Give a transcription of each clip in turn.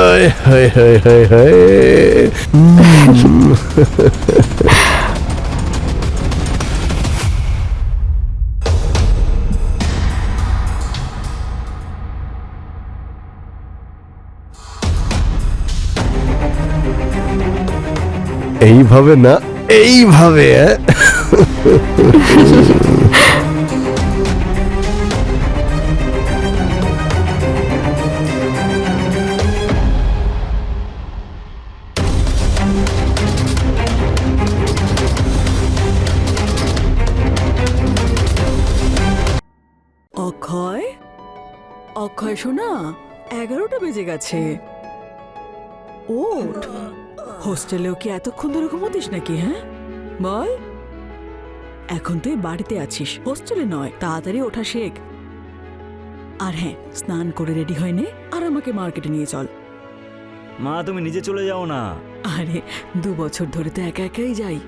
আয় হায় হায় হায় হায়। এইভাবে না, এইভাবে। অক্ষয়, অক্ষয় শোনা, 11টা বেজে গেছে। ওঠ, হোস্টেলেও কি এতক্ষণ ধরে ঘুমোতিস নাকি? হ্যাঁ বল, এখন তুই বাড়িতে আছিস, হোস্টেলে নয়। তাড়াতাড়ি ওঠা শেখ। আর হ্যাঁ, স্নান করে রেডি হয়ে নে আর আমাকে মার্কেটে নিয়ে চল। মা তুমি নিজে চলে যাও না। আরে 2 বছর ধরে তো একা একাই যাই।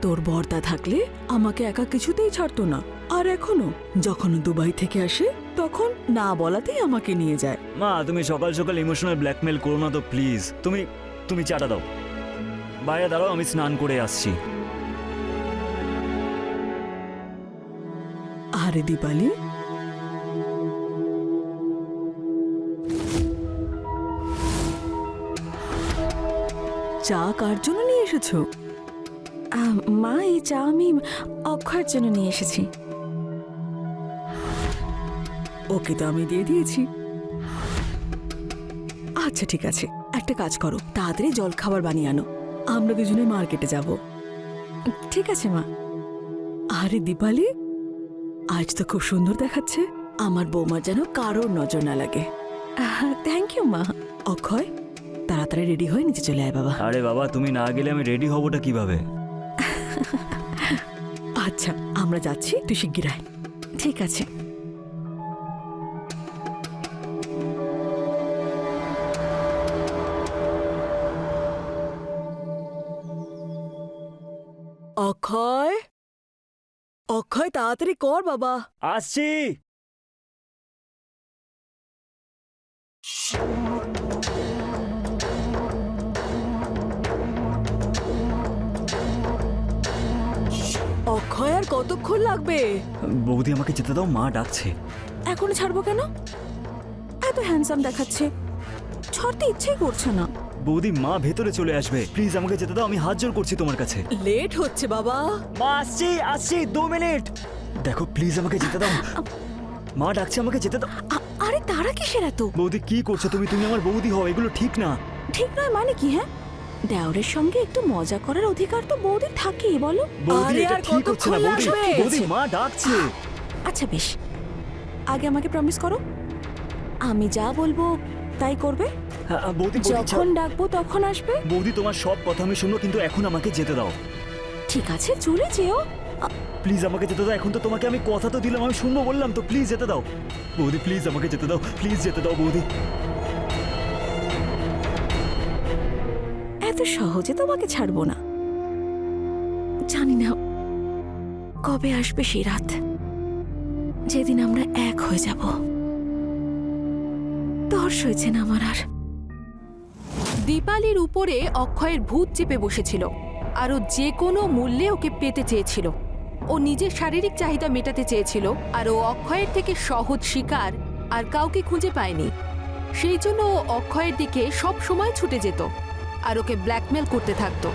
তোর বর্দা থাকলে আমাকে একা কিছুতেই ছাড়তো না, আর এখনো যখন দুবাই থেকে আসে তখন না বলাতেই আমাকে নিয়ে যায়। মা তুমি সকাল সকাল ইমোশনাল ব্ল্যাকমেল করো না তো প্লিজ। তুমি চাটা দাও, বাইরে দাঁড়াও, আমি স্নান করে আসছি। আরে দীপালি, চা কার জন্য নিয়ে এসেছো? মা, এই চা আমি অক্ষয়ের জন্য নিয়ে এসেছি। ওকে তো আমি দিয়ে দিয়েছি। আচ্ছা ঠিক আছে, একটা কাজ করো, তাড়াতাড়ি জল খাবার বানিয়ে আনো, আমরা দুজনে মার্কেটে যাব। ঠিক আছে মা। আরে দীপালি, আজ তো খুব সুন্দর দেখাচ্ছে। আমার বৌমার যেন কারোর নজর না লাগে। থ্যাংক ইউ মা। অক্ষয়, তাড়াতাড়ি রেডি হয়ে নিচে চলে আয় বাবা। আরে বাবা তুমি না গেলে আমি রেডি হবোটা কিভাবে? আচ্ছা আমরা যাচ্ছি, তুই শিগগির আয়। ঠিক আছে। অক্ষয়, অক্ষয় তাড়াতাড়ি কর বাবা। আসছি। অক্ষয় আর কতক্ষণ লাগবে? বৌদি আমাকে যেতে দাও, মা ডাকছে। এখন ছাড়বো কেন? এত হ্যান্ডসাম দেখাচ্ছে, ছাড়তে ইচ্ছেই করছে না। বৌদি মা ভেতরে চলে আসবে, প্লিজ আমাকে যেতে দাও, আমি হাত জোড় করছি তোমার কাছে। লেট হচ্ছে বাবা। মা আসছি আসছি, 2 মিনিট। দেখো প্লিজ আমাকে যেতে দাও, মা ডাকছে, আমাকে যেতে দাও। আরে তারা কিসের এত? বৌদি কি করছো তুমি? তুমি আমার বৌদি হও, এগুলো ঠিক না। ঠিক নয় মানে কি? হ্যাঁ, দেওরের সঙ্গে একটু মজা করার অধিকার তো বৌদির থাকেই, বলো। বৌদি আরে এটা আর ঠিক হচ্ছে না। কতক্ষণ বৌদি লাগবে? বৌদি মা ডাকছে। আচ্ছা বেশ, আগে আমাকে প্রমিস করো আমি যা বলবো তাই করবে। হ্যাঁ, বৌদি বৌদি যখন ডাকবো তখন আসবে। বৌদি তোমার সব কথা আমি শুনবো, কিন্তু এখন আমাকে যেতে দাও। ঠিক আছে, চলে যেও। প্লিজ আমাকে যেতে দাও, এখন তো তোমাকে আমি কথা তো দিলাম, আমি শুনবো বললাম তো, প্লিজ যেতে দাও বৌদি, প্লিজ আমাকে যেতে দাও, প্লিজ যেতে দাও বৌদি। এত সহজে তোমাকে ছাড়বো না। জানি না কবে আসবে সেই রাত, যেদিন আমরা এক হয়ে যাব। দর্শ হয়েছে না আমার আর। দীপালির উপরে অক্ষয়ের ভূত চেপে বসেছিল, আর ও যে কোনো মূল্যে ওকে পেতে চেয়েছিল। ও নিজের শারীরিক চাহিদা মেটাতে চেয়েছিল, আর ও অক্ষয়ের থেকে সহজ শিকার আর কাউকে খুঁজে পায়নি। সেই জন্য ও অক্ষয়ের দিকে সব সময় ছুটে যেত আর ওকে ব্ল্যাকমেল করতে থাকতো।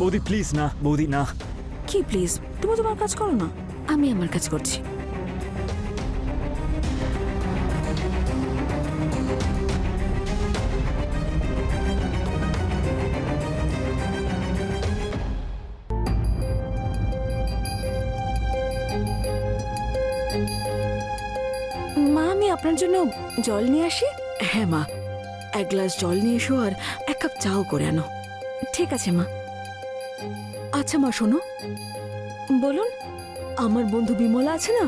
বৌদি প্লিজ না, বৌদি না। কি প্লিজ? তুমি তোমার কাজ করো না, আমি আমার কাজ করছি। আপনার জন্য জল নিয়ে আসি? হ্যাঁ মা, এক গ্লাস জল নিয়ে এসো আর এক কাপ চাও করে আনো। ঠিক আছে মা। আচ্ছা মা শোনো, বলুন। আমার বন্ধু বিমলা আছে না,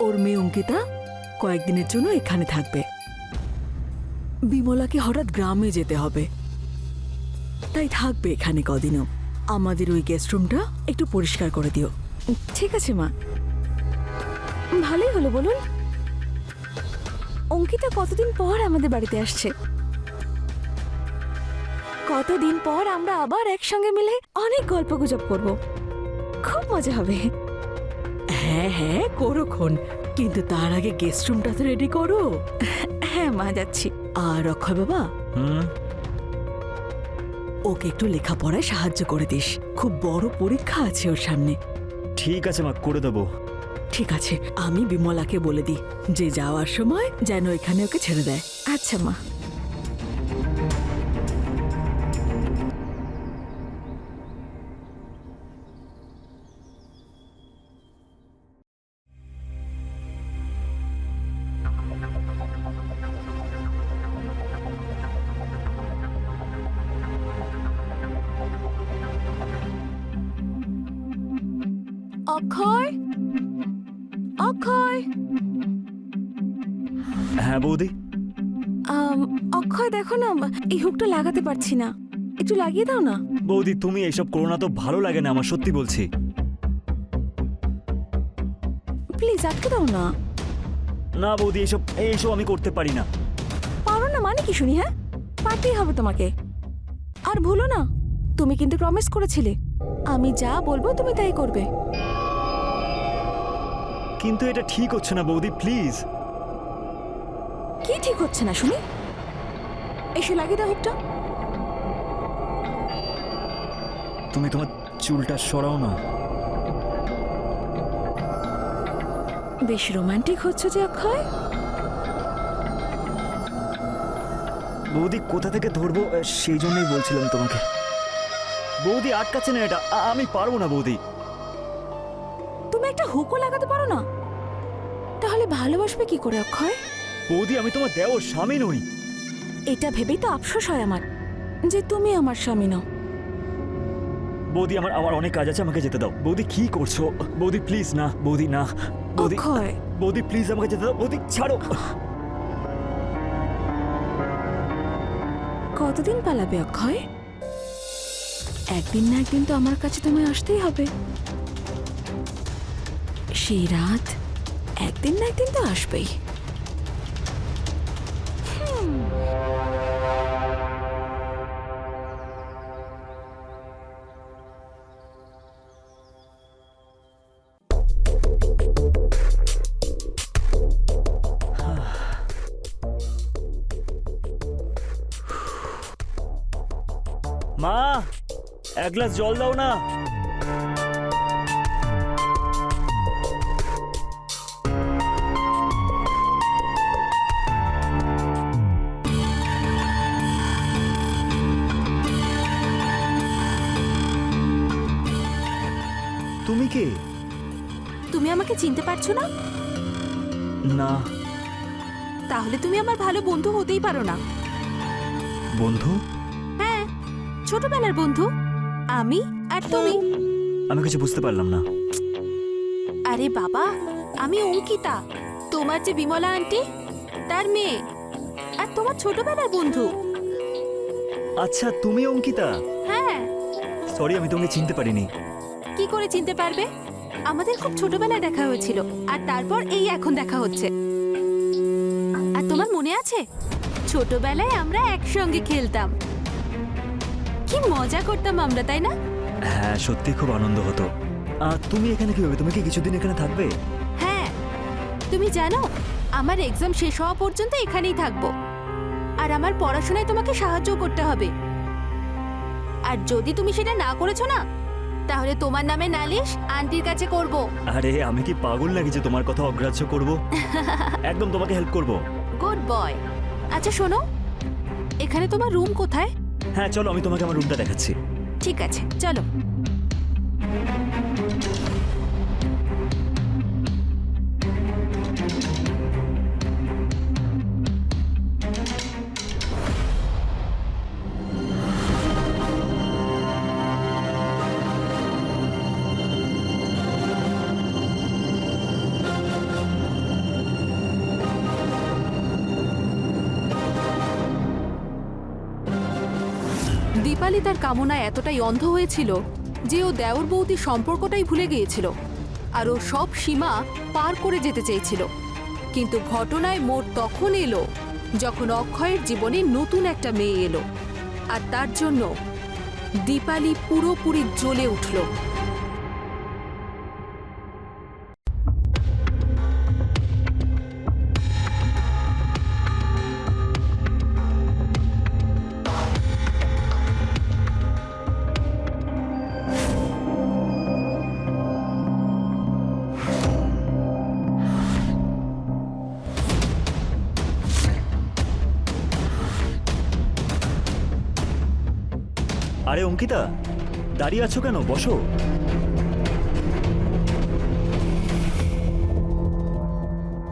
ওর মেয়ে অঙ্কিতা কয়েকদিনের জন্য এখানে থাকবে। বিমলাকে হঠাৎ গ্রামে যেতে হবে, তাই থাকবে এখানে কদিনও। আমাদের ওই গেস্ট রুমটা একটু পরিষ্কার করে দিও। ঠিক আছে মা, ভালোই হলো। বলুন, অঙ্কিতা কতদিন পর আমাদের বাড়িতে আসছে। কতদিন পর আমরা আবার একসঙ্গে মিলে অনেক গল্প গুজব করব, খুব মজা হবে। হ্যাঁ হ্যাঁ করোক্ষণ, কিন্তু তার আগে গেস্ট রুমটা তো রেডি করো। হ্যাঁ মা, যাচ্ছি। আর অক্ষয় বাবা, ওকে একটু লেখাপড়ায় সাহায্য করে দিস, খুব বড় পরীক্ষা আছে ওর সামনে। ঠিক আছে মা, করে দেবো। ঠিক আছে, আমি বিমলাকে বলে দিই যে যাওয়ার সময় যেন এখানে ওকে ছেড়ে দেয়। আচ্ছা মা। অক্ষয়, অক্ষয়, হ্যাঁ বৌদি। অক্ষয় দেখো না, এই হুকটা লাগাতে পারছি না, একটু লাগিয়ে দাও না। বৌদি তুমি এইসব করো না তো, ভালো লাগে না আমার, সত্যি বলছি। প্লিজ আটকে দাও না। না বৌদি, এইসব এইসব আমি করতে পারি না। পারো না মানে কি শুনি? হ্যাঁ, পারতেই হবে তোমাকে। আর ভুলো না, তুমি কিন্তু প্রমিস করেছিলে আমি যা বলবো তুমি তাই করবে। কিন্তু এটা ঠিক হচ্ছে না বৌদি, প্লিজ। কি ঠিক হচ্ছে না শুনি? এসে লাগিয়ে দাও হুকটা। তুমি তোমার চুলটা সরাও না। বেশ রোমান্টিক হচ্ছে যে অক্ষয়। বৌদি কোথা থেকে ধরবো সেই জন্যই বলছিলাম তোমাকে। বৌদি আটকাচ্ছে না এটা, আমি পারবো না বৌদি। তুমি একটা হুকও লাগাতে পারো না, তাহলে ভালোবাসবে কি করে অক্ষয়? বৌদি আমি তোমার দেওর স্বামী নই। এটা ভেবেই তো আফসোস হয় আমার যে তুমি আমার স্বামী নও। বৌদি আমার আমার অনেক কাজ আছে, আমাকে যেতে দাও। বৌদি কি করছো বৌদি? প্লিজ না বৌদি, না বৌদি। অক্ষয়, বৌদি প্লিজ আমাকে যেতে দাও। বৌদি ছাড়ো। কতদিন পালাবে অক্ষয়? একদিন না একদিন তো আমার কাছে তোমায় আসতেই হবে। সেই রাত একদিন না একদিন তো আসবেই। মা, এক গ্লাস জল দাও না। তুমি কে? তুমি আমাকে চিনতে পারছো না? না। তাহলে তুমি আমার ভালো বন্ধু হতেই পারো না। বন্ধু? হ্যাঁ, ছোটবেলার বন্ধু আমি আর তুমি। আমি কিছু বুঝতে পারলাম না। আরে বাবা, আমি অঙ্কিতা, তোমার যে বিমলা আন্টি তার মেয়ে, আর তোমার ছোটবেলার বন্ধু। আচ্ছা তুমি অঙ্কিতা? হ্যাঁ। সরি, আমি তোমাকে চিনতে পারিনি। কি করে চিনতে পারবে? আমাদের খুব ছোটবেলায় দেখা হয়েছিল, আর তারপর এই এখন দেখা হচ্ছে। আর তোমার মনে আছে ছোটবেলায় আমরা একসঙ্গে খেলতাম, কি মজা করতাম আমরা, তাই না? হ্যাঁ সত্যি খুব আনন্দ হতো। তুমি এখানে কিভাবে? তুমি কি কিছুদিন এখানে থাকবে? হ্যাঁ, তুমি জানো আমার এক্সাম শেষ হওয়া পর্যন্ত এখানেই থাকবো, আর আমার পড়াশোনায় তোমাকে সাহায্য করতে হবে। আর যদি তুমি সেটা না করেছো না, তাহলে তোমার নামে নালিশ আন্টির কাছে করব। আরে আমি কি পাগল নাকি যে তোমার কথা অগ্রাহ্য করব? একদম তোমাকে হেল্প করব। Good boy. আচ্ছা শোনো, এখানে তোমার রুম কোথায়? হ্যাঁ চলো, আমি তোমাকে আমার রুমটা দেখাচ্ছি। ঠিক আছে চলো। দীপালি তার কামনায় এতটাই অন্ধ হয়েছিল যে ও দেওর বৌদির সম্পর্কটাই ভুলে গিয়েছিল আর ও সব সীমা পার করে যেতে চেয়েছিল। কিন্তু ঘটনায় মোড় তখন এলো যখন অক্ষয়ের জীবনে নতুন একটা মেয়ে এলো, আর তার জন্য দীপালি পুরোপুরি জ্বলে উঠল। আরে অঙ্কিতা, দাঁড়িয়ে আছো কেন? বসো।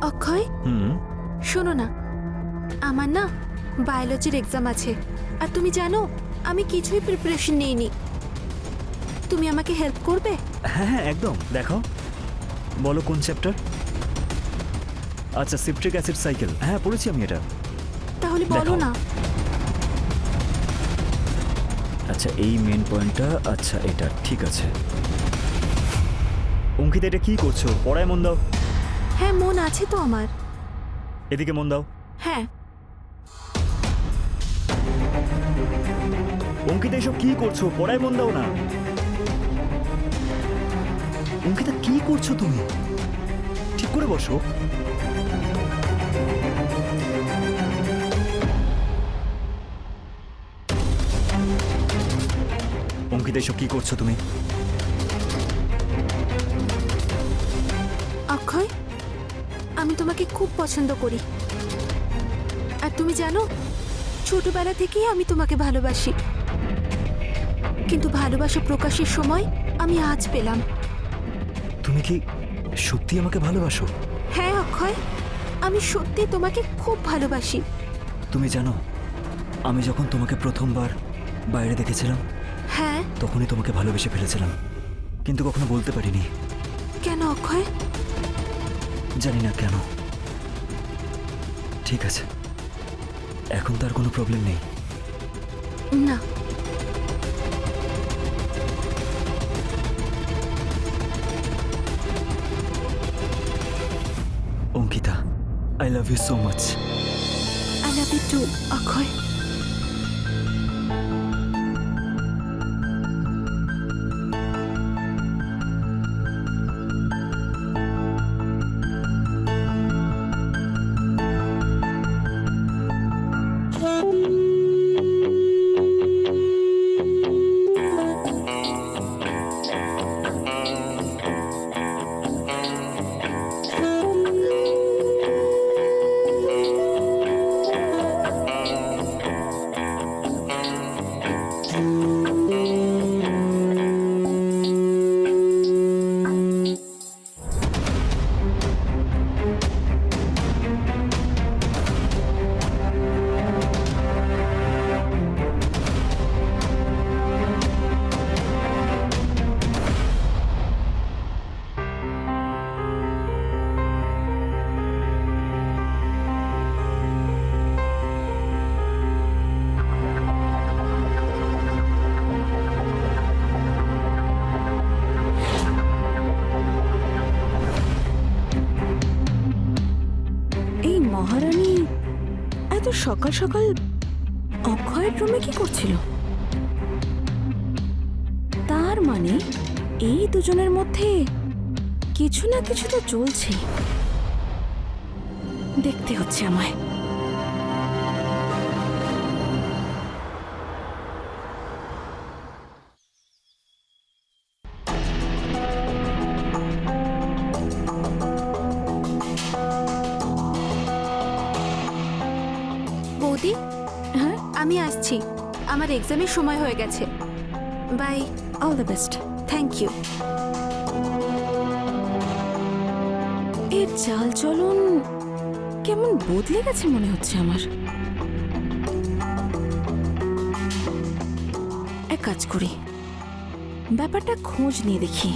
অক্ষয়, শোনো না, আমার না বায়োলজির এক্সাম আছে, আর তুমি জানো আমি কিছুই প্রিপারেশন নিইনি। তুমি আমাকে হেল্প করবে? হ্যাঁ হ্যাঁ একদম। দেখাও, বলো কোন চ্যাপ্টার? আচ্ছা, সিট্রিক অ্যাসিড সাইকেল। হ্যাঁ পড়েছি আমি এটা। তাহলে বলো দেখাও। না। আচ্ছা, এই মেন পয়েন্টটা। আচ্ছা, এটা ঠিক আছে। অঙ্কিতা, এটা কি করছো? পড়ায় মন দাও। হ্যাঁ, মন আছে তো আমার। এদিকে মন দাও। হ্যাঁ। অঙ্কিতা, এসব কি করছো? পড়ায় মন দাও না। অঙ্কিতা, কি করছো তুমি? ঠিক করে বসো। অঙ্কিতা, এসব কি করছো তুমি? অক্ষয়, আমি তোমাকে খুব পছন্দ করি, আর তুমি জানো ছোটবেলা থেকেই আমি তোমাকে ভালোবাসি, কিন্তু ভালোবাসা প্রকাশের সময় আমি আজ পেলাম। তুমি কি সত্যি আমাকে ভালোবাসো? হ্যাঁ অক্ষয়, আমি সত্যি তোমাকে খুব ভালোবাসি। তুমি জানো, আমি যখন তোমাকে প্রথমবার বাইরে দেখেছিলাম, হ্যাঁ। তখনই তোমাকে ভালোবেসে ফেলেছিলাম, কিন্তু কখনো বলতে পারিনি। কেন অক্ষয়? জানি না কেন। ঠিক আছে, এখন তার কোনো প্রবলেম নেই। না, Ankita, I love you so much. I love you too Akshay. মহারানী এত সকাল সকাল অক্ষয়ের রুমে কি করছিল? তার মানে এই দুজনের মধ্যে কিছু না কিছু তো চলছে। দেখতে হচ্ছে আমায়। বৌদি, হ্যাঁ, আমি আসছি, আমার এক্সামের সময় হয়ে গেছে। Bye. All the best. Thank you. এর চাল চলন কেমন বদলে গেছে মনে হচ্ছে আমার। এক কাজ করি, ব্যাপারটা খোঁজ নিয়ে দেখি।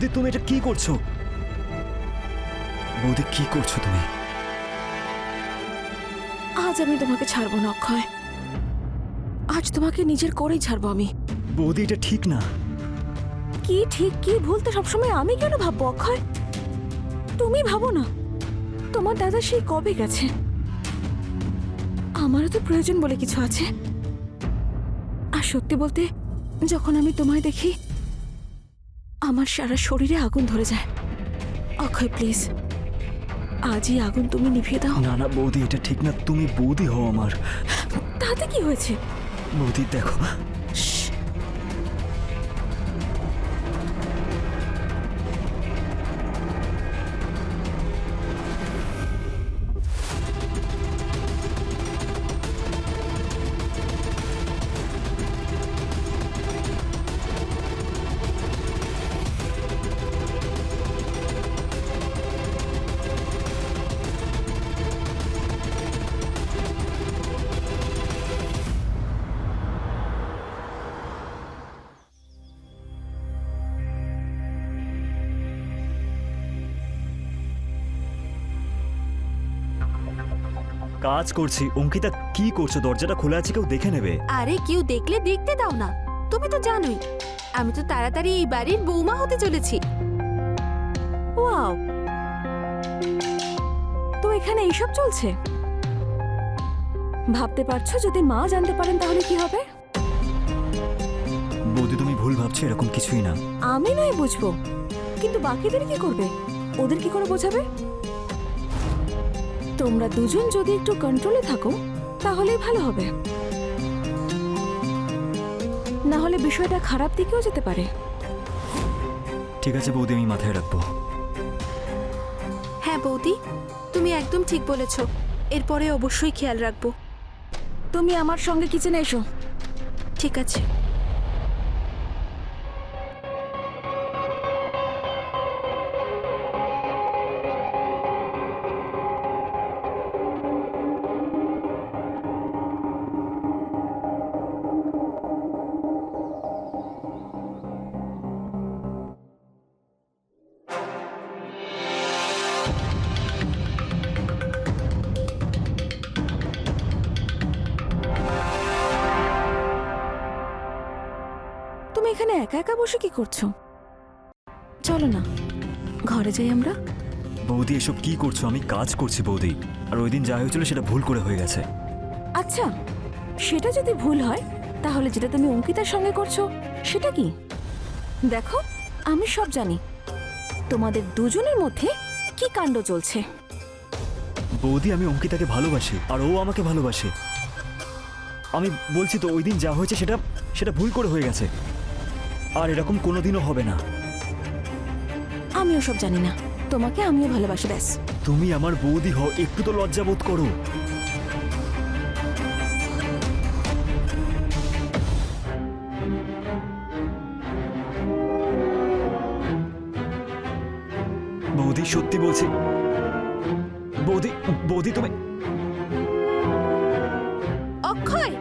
বৌদি তুমি এটা কি করছো? বৌদি কি করছো তুমি? আজ আমি তোমাকে ছাড়বো না অক্ষয়। আজ তোমাকে নিজের করেই ছাড়বো আমি। বৌদি এটা ঠিক না। কি ঠিক কি ভুল তো সবসময় আমি কেন ভাববো অক্ষয়? তুমি ভাবো না। তোমার দাদা সেই কবে গেছে। আমারও তো প্রয়োজন বলে কিছু আছে। আর সত্যি বলতে যখন আমি তোমায় দেখি আমার সারা শরীরে আগুন ধরে যায়। অক্ষয় প্লিজ আজই আগুন তুমি নিভিয়ে দাও। না না বৌদি এটা ঠিক না, তুমি বৌদি হও আমার। তাতে কি হয়েছে? বৌদি দেখো, শ্শ্। কাজ করছি। অঙ্কিতা কি করছো? দরজাটা খোলা আছে, কেউ দেখে নেবে। আরে কেউ দেখলে দেখতে দাও না। তুমি তো জানোই আমি তো তাড়াতাড়ি এই বাড়ির বৌমা হতে চলেছি। ওয়াও, তো এখানে এইসব চলছে? ভাবতে পারছো যদি মা জানতে পারেন তাহলে কি হবে? বৌদি তুমি ভুল ভাবছো, এরকম কিছুই না। আমি নয় বুঝবো, কিন্তু বাকিদের কি করবে? ওদের কি করে বোঝাবে? তোমরা দুজন যদি একটু কন্ট্রোলে থাকো তাহলেই ভালো হবে, না হলে বিষয়টা খারাপ দিকেও যেতে পারে। ঠিক আছে বৌদি, আমি মাথায় রাখবো। হ্যাঁ বৌদি, তুমি একদম ঠিক বলেছ। এরপরে অবশ্যই খেয়াল রাখবো। তুমি আমার সঙ্গে কিচেনে এসো। ঠিক আছে। তুমি এখানে একা একা বসে কি করছো? চলো না ঘরে যাই আমরা। বৌদি এসব কি করছো? আমি কাজ করছি বৌদি। আর ওই দিন যা হয়েছিল সেটা ভুল করে হয়ে গেছে। আচ্ছা, সেটা যদি ভুল হয় তাহলে যেটা তুমি অঙ্কিতার সঙ্গে করছো সেটা কি? দেখো আমি সব জানি তোমাদের দুজনের মধ্যে কি কাণ্ড চলছে। বৌদি আমি অঙ্কিতাকে ভালোবাসি আর ও আমাকে ভালোবাসে। আমি বলছি তো ওই দিন যা হয়েছে সেটা ভুল করে হয়ে গেছে, আর এরকম কোনোদিনও হবে না। আমিও সব জানি না, তোমাকে আমিও ভালোবাসি ব্যাস। তুমি আমার বৌদি হও, একটু তো লজ্জা বোধ করো। বৌদি সত্যি বলছি। বৌদি বৌদি তুমি অক্ষয়,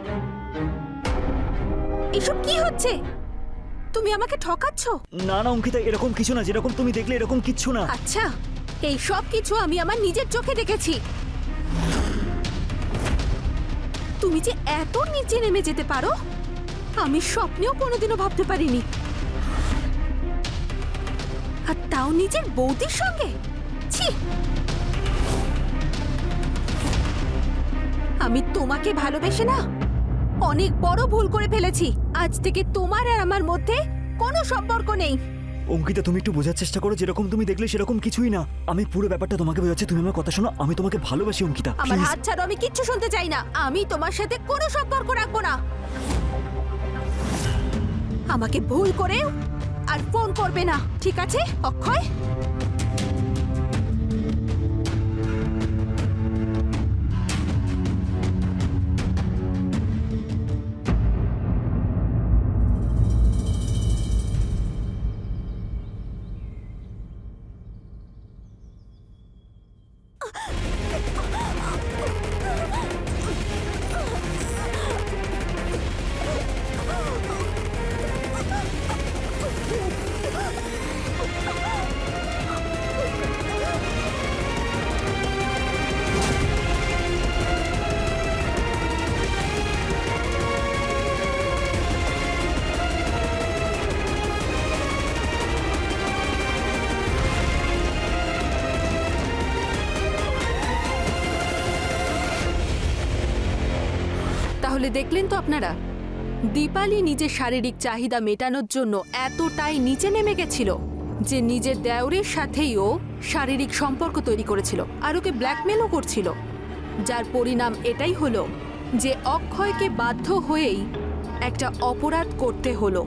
এসব কি হচ্ছে? তুমি আমাকে ঠকাচ্ছ? না না অঙ্কিতা, এরকম কিছু না। যেরকম তুমি দেখলে এরকম কিচ্ছু না। আচ্ছা, এই সব কিছু আমি আমার নিজের চোখে দেখেছি। তুমি যে এত নিচে নেমে যেতে পারো আমি স্বপ্নেও কোনোদিনও ভাবতে পারিনি। আর তাও নিজের বৌদির সঙ্গে। ছি! আমি তোমাকে ভালোবেসে না অনেক বড় ভুল করে ফেলেছি। আজ থেকে তোমার আর আমার মধ্যে কোনো সম্পর্ক নেই। অঙ্কিতা তুমি একটু বোঝার চেষ্টা করো। যেরকম তুমি দেখলে সেরকম কিছুই না। আমি পুরো ব্যাপারটা তোমাকে বোঝাচ্ছি, তুমি আমার কথা শোনো। আমি তোমাকে ভালোবাসি অঙ্কিতা, আমার প্লিজ। হাত ছাড়ো, আমি কিচ্ছু শুনতে চাই না। আমি তোমার সাথে কোনো সম্পর্ক রাখবো না। আমাকে ভুল করেও আর ফোন করবে না, ঠিক আছে অক্ষয়? তাহলে দেখলেন তো আপনারা, দীপালি নিজের শারীরিক চাহিদা মেটানোর জন্য এতটাই নিচে নেমে গেছিল যে নিজের দেওরের সাথেই ও শারীরিক সম্পর্ক তৈরি করেছিল আর ওকে ব্ল্যাকমেলও করছিল, যার পরিণাম এটাই হলো যে অক্ষয়কে বাধ্য হয়েই একটা অপরাধ করতে হলো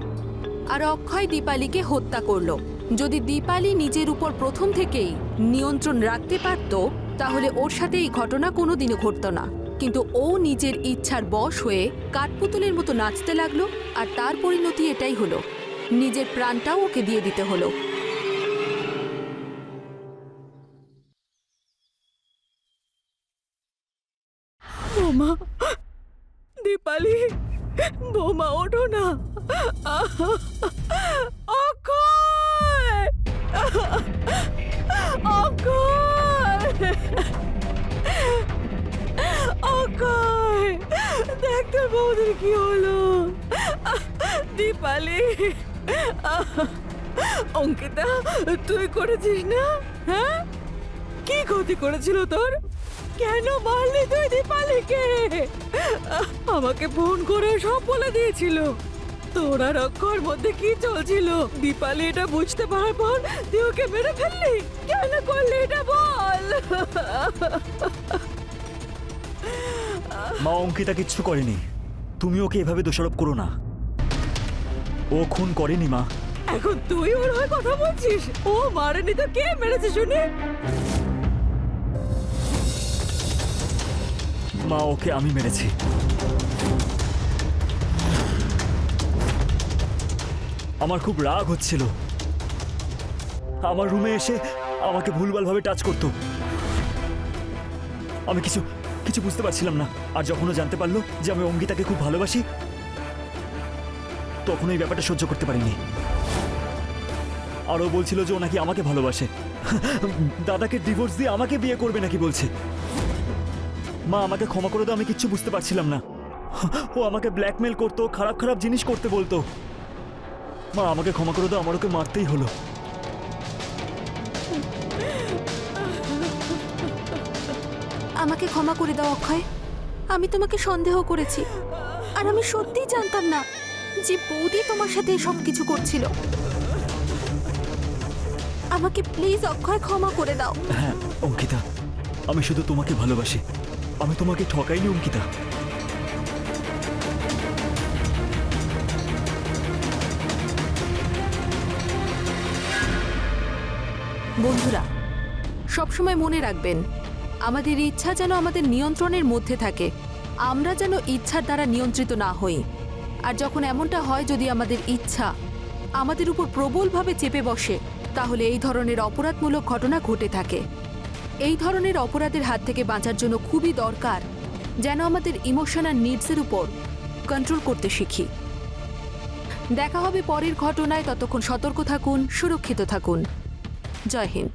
আর অক্ষয় দীপালিকে হত্যা করলো। যদি দীপালি নিজের উপর প্রথম থেকেই নিয়ন্ত্রণ রাখতে পারত তাহলে ওর সাথে এই ঘটনা কোনোদিনও ঘটতো না, কিন্তু ও নিজের ইচ্ছার বশ হয়ে কাঠপুতুলের মতো নাচতে লাগলো আর তার পরিণতি এটাই হলো, নিজের প্রাণটাও ওকে দিয়ে দিতে হলো। বৌমা, দীপালি, বৌমা ওঠো না। অক্ষয়, অক্ষয়, অক্ষয়, দেখ তোর বৌদির কি হলো। দীপালি, অঙ্কিতা, তুই করেছিস না? হ্যাঁ, কি ক্ষতি করেছিল তোর? কেন মারলি তুই দীপালিকে? আমাকে ফোন করে সব বলে দিয়েছিল। তোর আর অক্ষয়ের মধ্যে কি চলছিল? দীপালি এটা বুঝতে পারার পর তুই ওকে মেরে ফেললি। কেন করলি এটা বল? মা, অঙ্কিতা কিচ্ছু করেনি, তুমি ওকে এভাবে দোষারোপ করো না। ও খুন করেনি মা। এখন তুই ওর হয়ে কথা বলছিস? ও মারেনি তো কে মেরেছে শুনি? মা, ওকে আমি মেরেছি। আমার খুব রাগ হচ্ছিল। আমার রুমে এসে আমাকে ভুলভালভাবে টাচ করতো। আমি কিছু কিছু বুঝতে পারছিলাম না। আর যখন ও জানতে পারলো যে আমি অঙ্কিতাকে খুব ভালোবাসি, তখন এই ব্যাপারটা সহ্য করতে পারিনি। আর ও বলছিল যে ও নাকি আমাকে ভালোবাসে, দাদাকে ডিভোর্স দিয়ে আমাকে বিয়ে করবে নাকি বলছে। মা, আমাকে ক্ষমা করে দাও, আমি কিচ্ছু বুঝতে পারছিলাম না। ও আমাকে ব্ল্যাকমেল করতো, খারাপ খারাপ জিনিস করতে বলতো। মা, আমাকে ক্ষমা করে দাও, আমার ওকে মারতেই হলো। আমাকে ক্ষমা করে দাও অক্ষয়, আমি তোমাকে সন্দেহ করেছি আর আমি সত্যিই জানতাম না যে বৌদি তোমার সাথে সব কিছু করছিল। আমাকে প্লিজ অক্ষয় ক্ষমা করে দাও। হ্যাঁ অঙ্কিতা, আমি শুধু তোমাকে ভালোবাসি, আমি তোমাকে ঠকাইনি অঙ্কিতা। বন্ধুরা, সবসময় মনে রাখবেন, আমাদের ইচ্ছা যেন আমাদের নিয়ন্ত্রণের মধ্যে থাকে, আমরা যেন ইচ্ছার দ্বারা নিয়ন্ত্রিত না হই। আর যখন এমনটা হয়, যদি আমাদের ইচ্ছা আমাদের উপর প্রবলভাবে চেপে বসে, তাহলে এই ধরনের অপরাধমূলক ঘটনা ঘটে থাকে। এই ধরনের অপরাধের হাত থেকে বাঁচার জন্য খুবই দরকার যেন আমাদের ইমোশনাল নিডসের উপর কন্ট্রোল করতে শিখি। দেখা হবে পরের ঘটনায়, ততক্ষণ সতর্ক থাকুন, সুরক্ষিত থাকুন। জয় হিন্দ।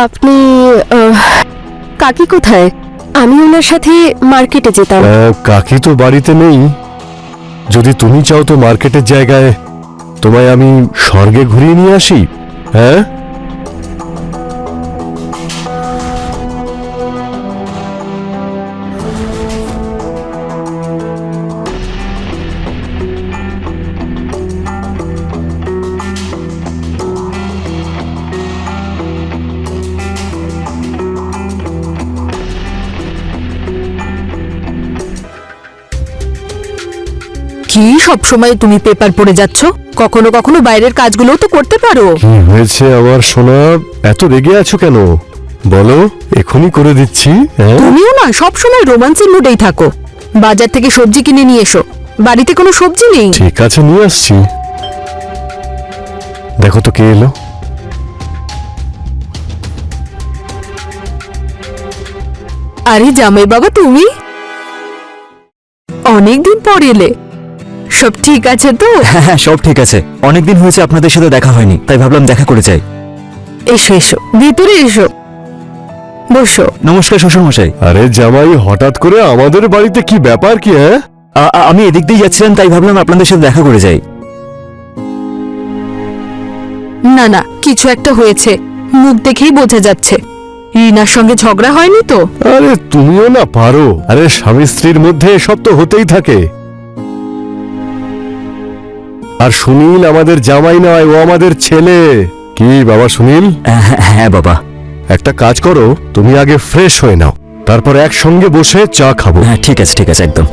আপনি কাকি কোথায়? আমি ওনার সাথে মার্কেটে যেতাম। কাকি তো বাড়িতে নেই। যদি তুমি চাও তো মার্কেটের জায়গায় তোমায় আমি স্বর্গে ঘুরিয়ে নিয়ে আসি। হ্যাঁ, কি সব সময় তুমি পেপার পড়ে যাচ্ছ? কখনো কখনো বাইরের কাজগুলোও তো করতে পারো। কি হয়েছে আমার সোনা? এত রেগে আছো কেন? বলো, এখনই করে দিচ্ছি। হ্যাঁ, তুমিও না সব সময় রোমান্সের মুডেই থাকো। বাজার থেকে সবজি কিনে নিয়ে এসো। বাড়িতে কোনো সবজি নেই। ঠিক আছে, নিয়ে আসছি। দেখো তো কে এলো। আরে জামাই বাবা, তুমি অনেকদিন পর এলে। সব ঠিক আছে তো? হ্যাঁ হ্যাঁ সব ঠিক আছে। অনেকদিন হয়েছে আপনাদের সাথে দেখা হয়নি, তাই ভাবলাম দেখা করে যাই। এসো এসো, ভিতরে এসো, বসো। নমস্কার শ্বশুর মশাই। আরে জামাই, হঠাৎ করে আমাদের বাড়িতে কি ব্যাপার কি? হ্যাঁ, আমি এদিক দিয়ে যাচ্ছিলাম, তাই ভাবলাম আপনাদের সাথে দেখা করে যাই। না না, কিছু একটা হয়েছে, মুখ দেখেই বোঝা যাচ্ছে। রিনার সঙ্গে ঝগড়া হয়নি তো? আরে তুমিও না পারো। আরে স্বামী স্ত্রীর মধ্যে এসব তো হতেই থাকে। আর সুনীল আমাদের জামাই নয়, ও আমাদের ছেলে। কি বাবা সুনীল? হ্যাঁ বাবা। একটা কাজ করো, তুমি আগে ফ্রেশ হয়ে নাও, তারপর একসঙ্গে বসে চা খাবো। হ্যাঁ ঠিক আছে একদম।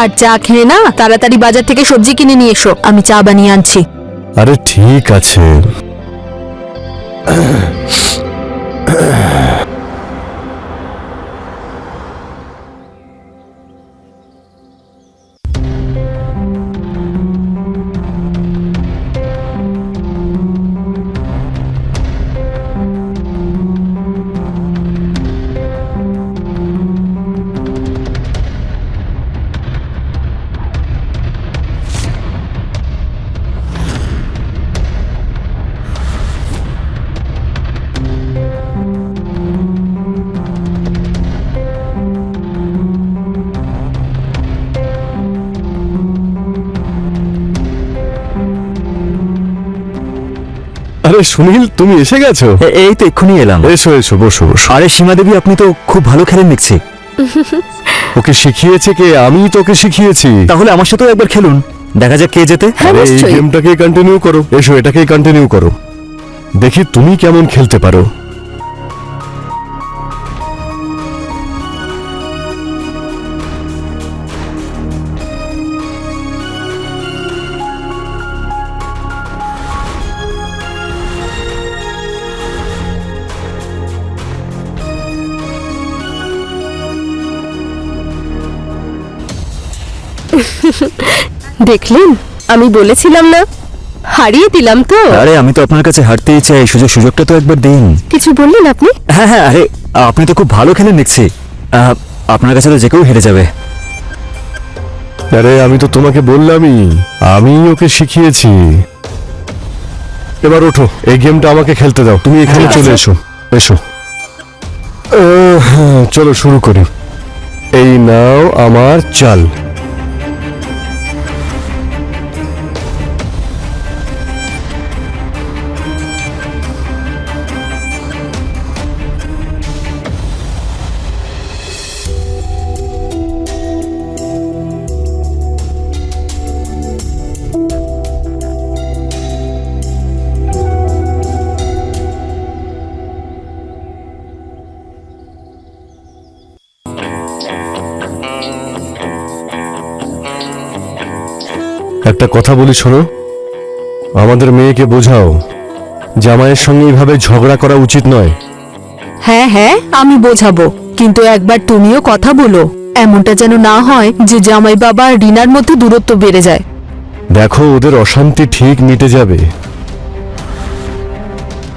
আর চা খেয়ে না তাড়াতাড়ি বাজার থেকে সবজি কিনে নিয়ে এসো, আমি চা বানিয়ে আনছি। আরে ঠিক আছে। আরে সুনীল, তুমি এসে গেছো? এই তো এক্ষুনি এলাম। এসো এসো, বসো বসো। আরে সীমা দেবী, আপনি তো খুব ভালো খেলেন দেখছি। ওকে শিখিয়েছে কে? আমি তোকে শিখিয়েছি। তাহলে আমার সাথেও একবার খেলুন, দেখা যাক কে জেতে। আরে এই নিশ্চয়ই। গেমটাকে কন্টিনিউ করো। এসো, এটাকেই কন্টিনিউ করো, দেখি তুমি কেমন খেলতে পারো। দেখলেন, আমি বলেছিলাম না, হারিয়ে দিলাম তো। আরে আমি তো আপনার কাছে হারতেই চাই, সুযোগটা তো একবার দিন। কিছু বললেন আপনি? হ্যাঁ হ্যাঁ, আরে আপনি তো খুব ভালো খেলেন দেখছি। আপনার কাছে তো যে কেউ হেরে যাবে। আরে আমি তো তোমাকে বললামই, আমি ওকে শিখিয়েছি। এবার ওঠো, এই গেমটা আমাকে খেলতে দাও। তুমি এখানে চলে এসো, এসো। চলো শুরু করি। এই নাও আমার চাল। একটা কথা বলি, শোনো। আমাদের মেয়েকে বোঝাও, জামাইয়ের সঙ্গে এইভাবে ঝগড়া করা উচিত নয়। হ্যাঁ হ্যাঁ, আমি বোঝাবো, কিন্তু একবার তুমিও কথা বলো, এমনটা যেন না হয় যে জামাই বাবা আর রিনার মধ্যে দূরত্ব বেড়ে যায়। দেখো, ওদের অশান্তি ঠিক মিটে যাবে,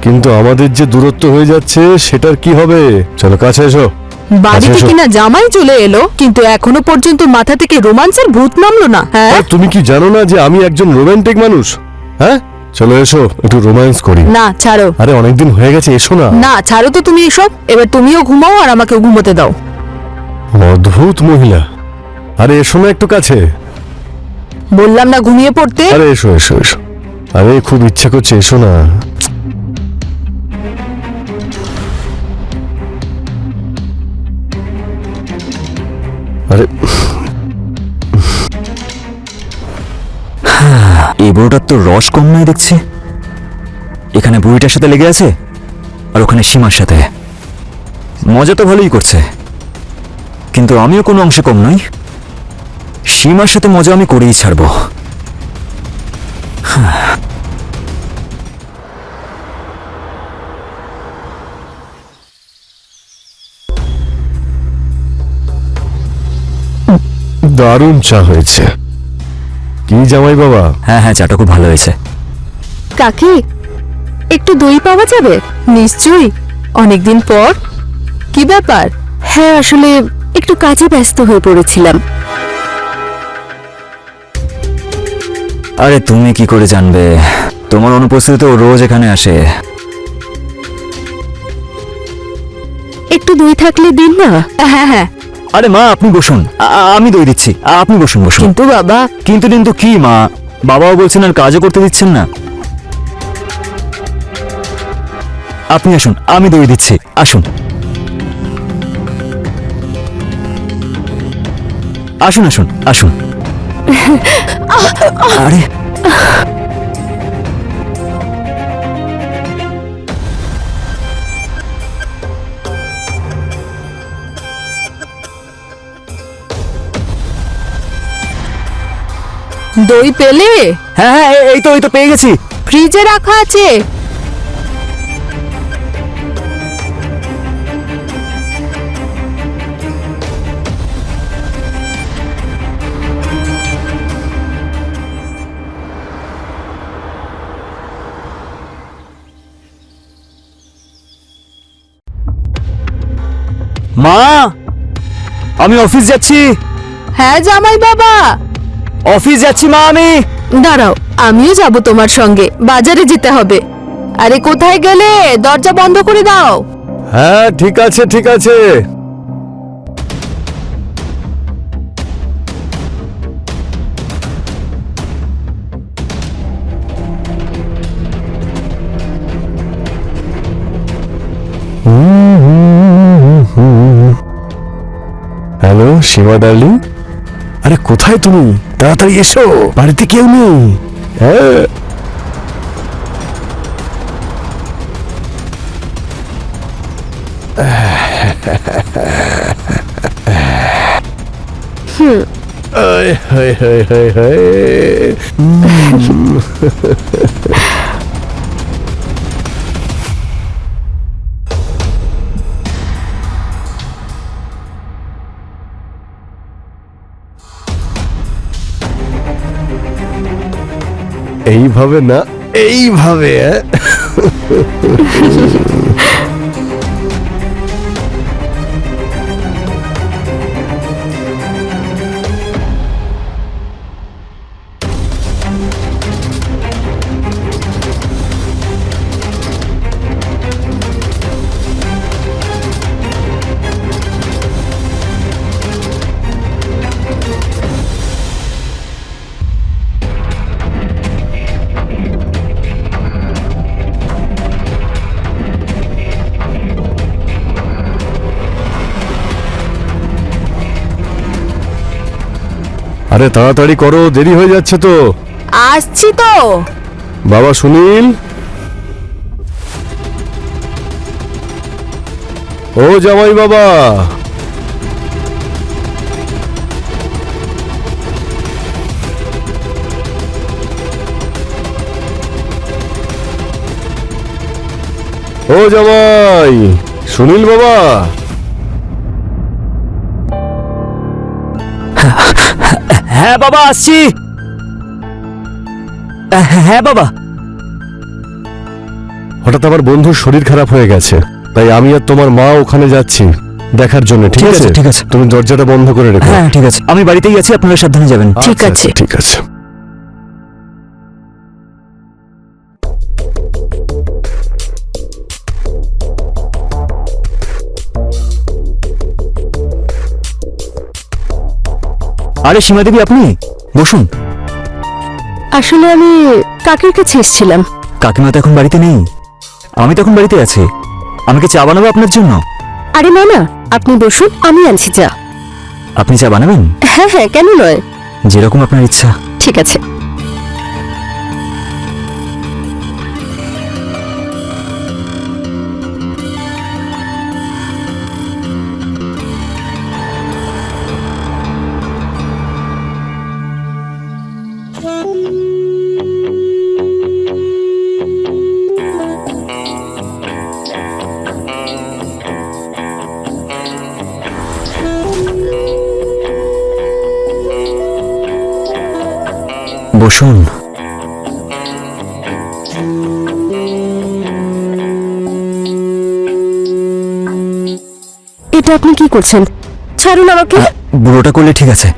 কিন্তু আমাদের যে দূরত্ব হয়ে যাচ্ছে সেটার কি হবে? চলো কাছে এসো। বাড়িতে আচ্ছা, এসো। কিনা জামাই চলে এলো, কিন্তু এখনো পর্যন্ত মাথা থেকে রোমান্সের ভূত নামলো না। হ্যাঁ, আরে তুমি কি জানো না যে আমি একজন রোমান্টিক মানুষ? হ্যাঁ, চলো এসো, একটু রোম্যান্স করি। না ছাড়ো। আরে অনেকদিন হয়ে গেছে, এসো না। না ছাড়ো তো তুমি এসব, এবার তুমিও ঘুমাও আর আমাকে ঘুমোতে দাও। অদ্ভুত মহিলা। আরে এসো না একটু কাছে। বললাম না ঘুমিয়ে পড়তে। আরে এসো এসো এসো। আরে খুব ইচ্ছা করছে, এসো না। আরে এই বুড়োটার তো রস কম নয় দেখছি। এখানে বুড়িটার সাথে লেগে আছে, আর ওখানে সীমার সাথে। মজা তো ভালোই করছে, কিন্তু আমিও কোনো অংশে কম নই। সীমার সাথে মজা আমি করেই ছাড়বো। দারুণ চা হয়েছে। কি জামাই বাবা? হ্যাঁ হ্যাঁ, চাটা খুব ভালো হয়েছে। কাকি, একটু দই পাওয়া যাবে? নিশ্চয়ই, অনেকদিন পর। কি ব্যাপার? হ্যাঁ, আসলে একটু কাজে ব্যস্ত হয়ে পড়েছিলাম। আরে তুমি কি করে জানবে? তোমার অনুপস্থিতিতে ও রোজ এখানে আসে। একটু দই থাকলে দিন না। হ্যাঁ হ্যাঁ, আরে মা আপনি বসুন, আমি দই দিচ্ছি, আপনি বসুন বসুন। কিন্তু বাবা, কিন্তু কি মা, বাবাও বলছেন আর কাজও করতে দিচ্ছেন না। আপনি আসুন, আমি দই দিচ্ছি, আসুন আসুন আসুন আসুন। আরে দই পেলে? হ্যাঁ হ্যাঁ, এই তো পেয়ে গেছি। ফ্রিজে রাখা আছে। মা আমি অফিস যাচ্ছি, হ্যাঁ জামাই বাবা। অফিস যাচ্ছি মা আমি। দাঁড়াও, আমিও যাব তোমার সঙ্গে, বাজারে যেতে হবে। আরে কোথায় গেলে? দরজা বন্ধ করে দাও। হ্যাঁ ঠিক আছে ঠিক আছে। হ্যালো সীমা ডার্লিং, আরে কোথায় তুমি? তাড়াতাড়ি এসো, বাড়িতে কেউ নেই। হ্যাঁ আয় হায় হায় হায় হায়। এইভাবে না, এইভাবে। আরে তাড়াতাড়ি করো, দেরি হয়ে যাচ্ছে তো। আসছি তো। বাবা সুনীল, ও জামাই বাবা, ও জামাই সুনীল বাবা। হ্যাঁ বাবা আসছি। হ্যাঁ বাবা। হঠাৎ আমার বন্ধুর শরীর খারাপ হয়ে গেছে, তাই আমি আর তোমার মা ওখানে যাচ্ছি দেখার জন্য। ঠিক ঠিক আছে আছে, ঠিক আছে। তুমি দরজাটা বন্ধ করে রেখো। হ্যাঁ ঠিক আছে, আমি বাড়িতেই আছি, আপনারা সাবধানে যাবেন। ঠিক আচ্ছা, আছে। আচ্ছা, ঠিক আছে। আরে সীমা দেবী আপনি বসুন। আসলে আমি কাকের কাছে এসেছিলাম। কাকিমা তো এখন বাড়িতে নেই, আমি তখন বাড়িতে আছি। আমি কি চা বানাবো আপনার জন্য? আরে না না, আপনি বসুন, আমি আনছি চা। আপনি চা বানাবেন? হ্যাঁ হ্যাঁ, কেন নয়। যেরকম আপনার ইচ্ছা। ঠিক আছে। বসুন। এটা আপনি কি করছেন? ছাড়ুন আমাকে। বুড়োটা করলে ঠিক আছে,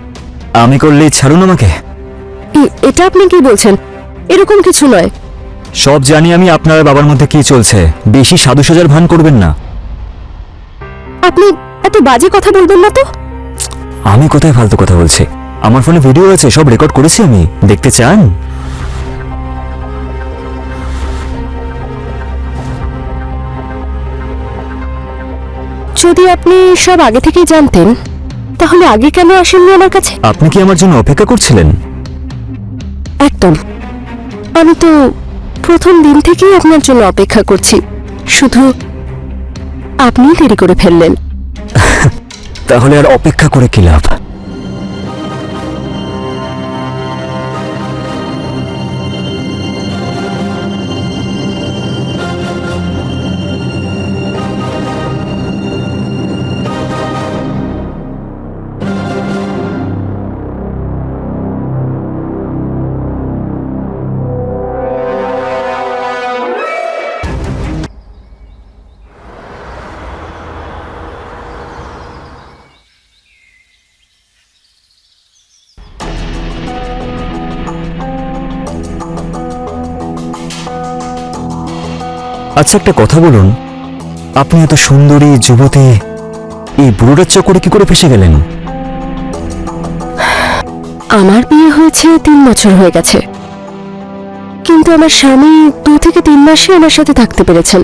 আমি করলেই ছাড়ুন আমাকে। এটা আপনি কি বলছেন? এরকম কিছু নয়। সব জানি আমি আপনার আর বাবার মধ্যে কি চলছে। বেশি সাধু সাজার ভান করবেন না। আপনি এত বাজে কথা বলবেন না তো। আমি কোথায় ফালতু কথা বলছি? আমার ফোনে ভিডিও আছে, সব রেকর্ড করেছি আমি। দেখতে চান? যদি আপনি সব আগে থেকেই জানতেন তাহলে আগে কেন আসেননি আমার কাছে? আপনি কি আমার জন্য অপেক্ষা করছিলেন? একদম। আমি তো প্রথম দিন থেকেই আপনার জন্য অপেক্ষা করছি, শুধু আপনি দেরি করে ফেললেন। তাহলে আর অপেক্ষা করে কি লাভ? আচ্ছা, একটা কথা বলুন, আপনি এত সুন্দরী যুবতী এই বুড়োটার চক্করে কি করে ফেসে গেলেন? আমার বিয়ে হয়েছে 3 বছর হয়ে গেছে, কিন্তু আমার স্বামী 2 থেকে 3 মাসে আমার সাথে থাকতে পেরেছেন।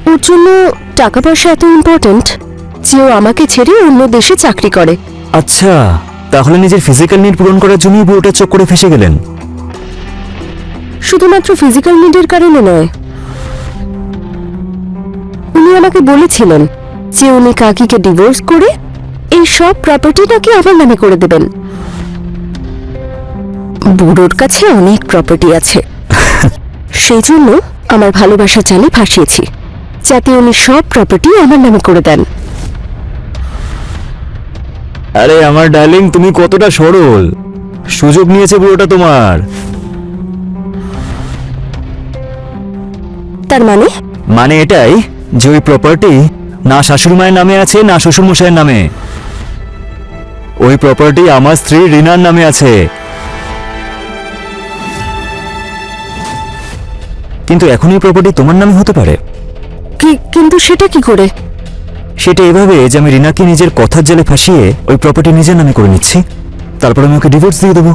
ওর জন্য টাকা পয়সা এত ইম্পর্ট্যান্ট যে ও আমাকে ছেড়ে অন্য দেশে চাকরি করে। আচ্ছা, তাহলে নিজের ফিজিক্যাল নিড পূরণ করার জন্যই বুড়োটার চক্করে ফেসে গেলেন? শুধুমাত্র ফিজিক্যাল নিডের কারণে নয়, উনি আমাকে বলেছিলেন যে উনি কাকিকে ডিভোর্স করে এই সব প্রপার্টিটাকে আমার নামে করে দেবেন। বুড়োর কাছে অনেক প্রপার্টি আছে, সেই জন্য আমার ভালোবাসা জালে ফাঁসিয়েছি যাতে উনি সব প্রপার্টি আমার নামে করে দেন। আরে আমার ডার্লিং, তুমি কতটা সরল! সুযোগ নিয়েছে বুড়োটা তোমার। তার মানে এটাই যে ওই প্রপার্টি না শাশুড়ি মায়ের নামে আছে না শ্বশুর মশাইয়ের নামে। ওই প্রপার্টি আমার স্ত্রী রিনার নামে আছে। কিন্তু এখন এই প্রপার্টি তোমার নামে হতে পারে। কিন্তু সেটা কি করে? সেটা এভাবে যে আমি রিনাকে নিজের কথার জালে ফাঁসিয়ে ওই প্রপার্টি নিজের নামে করে নিচ্ছি, তারপর আমি ওকে ডিভোর্স দিয়ে দেবো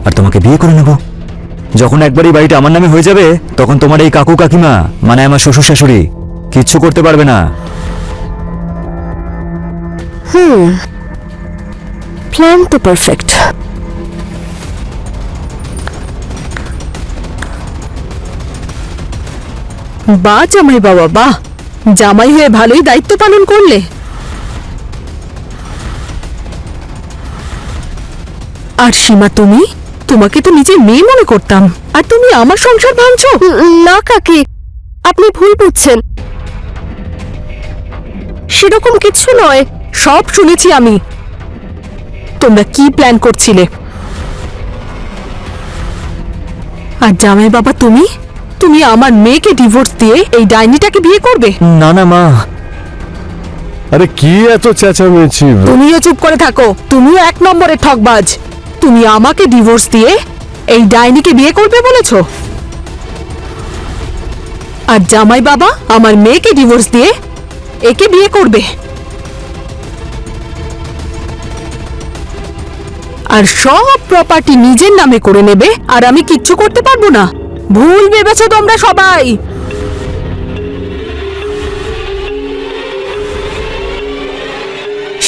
আর তোমাকে বিয়ে করে নেব। যখন একবারই বাড়িটা আমার নামে হয়ে যাবে তখন তোমার এই কাকু কাকিমা মানে আমার শ্বশুর শাশুড়ি কিচ্ছু করতে পারবে না। প্ল্যান তো পারফেক্ট। বাহ জামাই বাবা, বাহ! জামাই হয়ে ভালোই দায়িত্ব পালন করলে। আর সীমা, তোমাকে তো নিজের মেয়ে মনে করতাম, আর তুমি আমার সংসার ভাঙছো। না কাকি, আপনি ভুল বুঝছেন। সেরকম কিছু নয়, সব শুনেছি আমি। তোমরা কি প্ল্যান করছিলে? আর জামাই বাবা, তুমি আমার মেয়েকে ডিভোর্স দিয়ে এই ডাইনিটাকে বিয়ে করবে? না না মা, আরে কি এত চেঁচামেচি? তুমিও চুপ করে থাকো, তুমিও 1 নম্বরের ঠকবাজ। তুমি আমাকে ডিভোর্স দিয়ে এই ডাইনিকে বিয়ে করবে বলেছো, আর জামাই বাবা আমার মেয়েকে ডিভোর্স দিয়ে একে বিয়ে করবে। আর সব প্রপার্টি নিজের নামে করে নেবে, আর আমি কিচ্ছু করতে পারবো না। ভুল ভেবেছো তোমরা সবাই।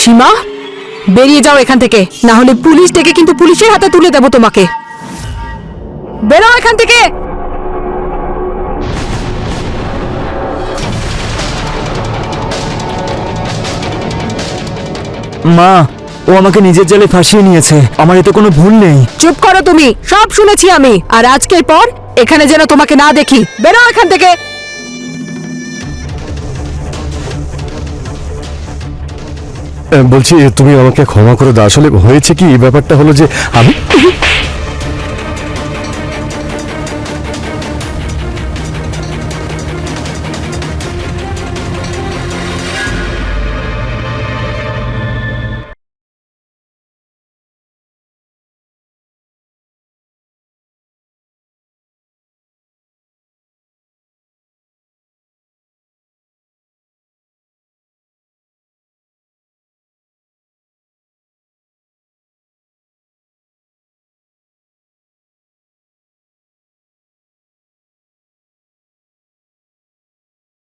সীমা, বেরিয়ে যাও এখান থেকে, না হলে পুলিশ ডেকে কিন্তু পুলিশের হাতে তুলে দেব তোমাকে। বেরো এখান থেকে। মা, ও আমাকে নিজের জালে ফাঁসিয়ে নিয়েছে, আমার এতে কোনো ভুল নেই। চুপ করো তুমি, সব শুনেছি আমি। আর আজকের পর এখানে যেন তোমাকে না দেখি। বেরো এখান থেকে। বলছি তুমি আমাকে ক্ষমা করে দাও। আসলে হয়েছে কি, ব্যাপারটা হলো যে আমি